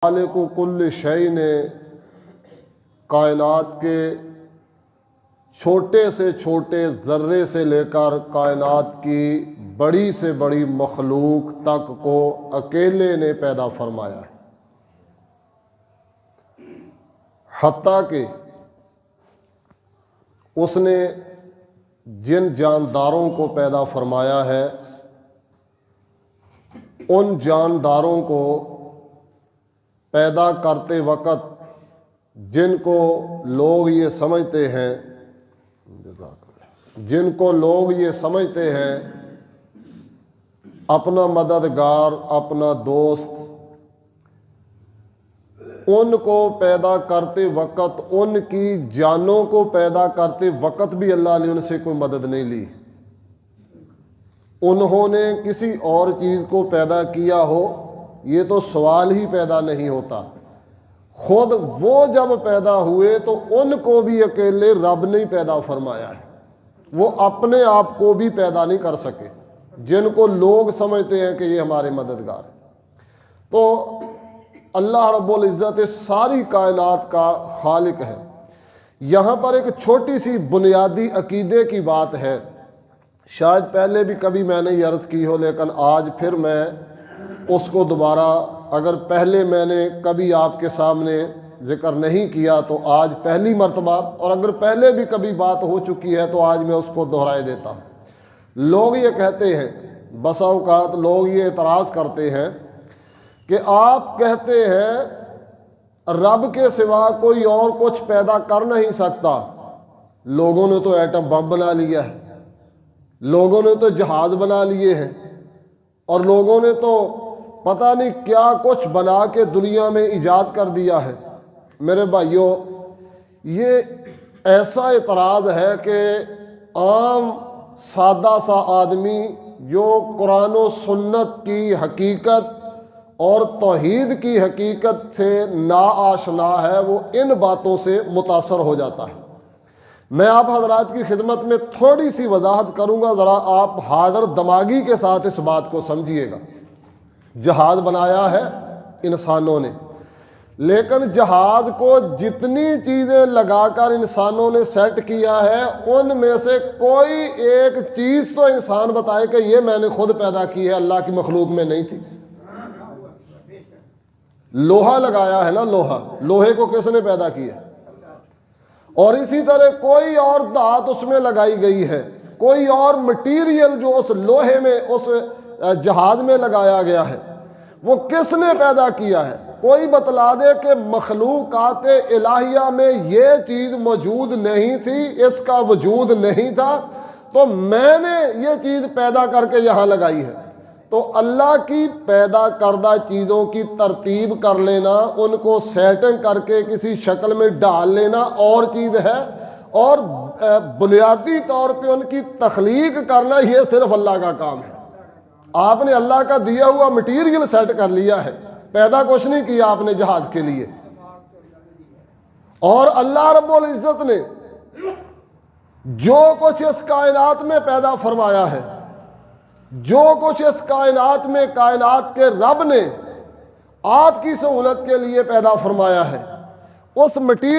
خالق کل شے نے کائنات کے چھوٹے سے چھوٹے ذرے سے لے کر کائنات کی بڑی سے بڑی مخلوق تک کو اکیلے نے پیدا فرمایا ہے، حتیٰ کہ اس نے جن جانداروں کو پیدا فرمایا ہے ان جانداروں کو پیدا کرتے وقت جن کو لوگ یہ سمجھتے ہیں اپنا مددگار، اپنا دوست، ان کو پیدا کرتے وقت، ان کی جانوں کو پیدا کرتے وقت بھی اللہ نے ان سے کوئی مدد نہیں لی۔ انہوں نے کسی اور چیز کو پیدا کیا ہو یہ تو سوال ہی پیدا نہیں ہوتا۔ خود وہ جب پیدا ہوئے تو ان کو بھی اکیلے رب نے پیدا فرمایا ہے، وہ اپنے آپ کو بھی پیدا نہیں کر سکے جن کو لوگ سمجھتے ہیں کہ یہ ہمارے مددگار ہیں۔ تو اللہ رب العزت ساری کائنات کا خالق ہے۔ یہاں پر ایک چھوٹی سی بنیادی عقیدے کی بات ہے، شاید پہلے بھی کبھی میں نے یہ عرض کی ہو، لیکن آج پھر میں اس کو دوبارہ، اگر پہلے میں نے کبھی آپ کے سامنے ذکر نہیں کیا تو آج پہلی مرتبہ، اور اگر پہلے بھی کبھی بات ہو چکی ہے تو آج میں اس کو دہرائے دیتا ہوں۔ لوگ یہ کہتے ہیں، بسا اوقات لوگ یہ اعتراض کرتے ہیں کہ آپ کہتے ہیں رب کے سوا کوئی اور کچھ پیدا کر نہیں سکتا، لوگوں نے تو ایٹم بم بنا لیا ہے، لوگوں نے تو جہاز بنا لیے ہیں، اور لوگوں نے تو پتہ نہیں کیا کچھ بنا کے دنیا میں ایجاد کر دیا ہے۔ میرے بھائیوں، یہ ایسا اعتراض ہے کہ عام سادہ سا آدمی جو قرآن و سنت کی حقیقت اور توحید کی حقیقت سے ناآشنا ہے، وہ ان باتوں سے متاثر ہو جاتا ہے۔ میں آپ حضرات کی خدمت میں تھوڑی سی وضاحت کروں گا، ذرا آپ حاضر دماغی کے ساتھ اس بات کو سمجھیے گا۔ جہاز بنایا ہے انسانوں نے، لیکن جہاز کو جتنی چیزیں لگا کر انسانوں نے سیٹ کیا ہے ان میں سے کوئی ایک چیز تو انسان بتائے کہ یہ میں نے خود پیدا کی ہے، اللہ کی مخلوق میں نہیں تھی۔ لوہا لگایا ہے نا، لوہے کو کس نے پیدا کیا؟ اور اسی طرح کوئی اور دھات اس میں لگائی گئی ہے، کوئی اور مٹیریل جو اس لوہے میں، اس جہاز میں لگایا گیا ہے، وہ کس نے پیدا کیا ہے؟ کوئی بتلا دے کہ مخلوقات الہیہ میں یہ چیز موجود نہیں تھی، اس کا وجود نہیں تھا، تو میں نے یہ چیز پیدا کر کے یہاں لگائی ہے۔ تو اللہ کی پیدا کردہ چیزوں کی ترتیب کر لینا، ان کو سیٹنگ کر کے کسی شکل میں ڈال لینا اور چیز ہے، اور بنیادی طور پہ ان کی تخلیق کرنا یہ صرف اللہ کا کام ہے۔ آپ نے اللہ کا دیا ہوا مٹیریل سیٹ کر لیا ہے، پیدا کچھ نہیں کیا آپ نے جہاز کے لیے۔ اور اللہ رب العزت نے جو کچھ اس کائنات میں پیدا فرمایا ہے، جو کچھ اس کائنات میں کائنات کے رب نے آپ کی سہولت کے لیے پیدا فرمایا ہے، اس مٹیریل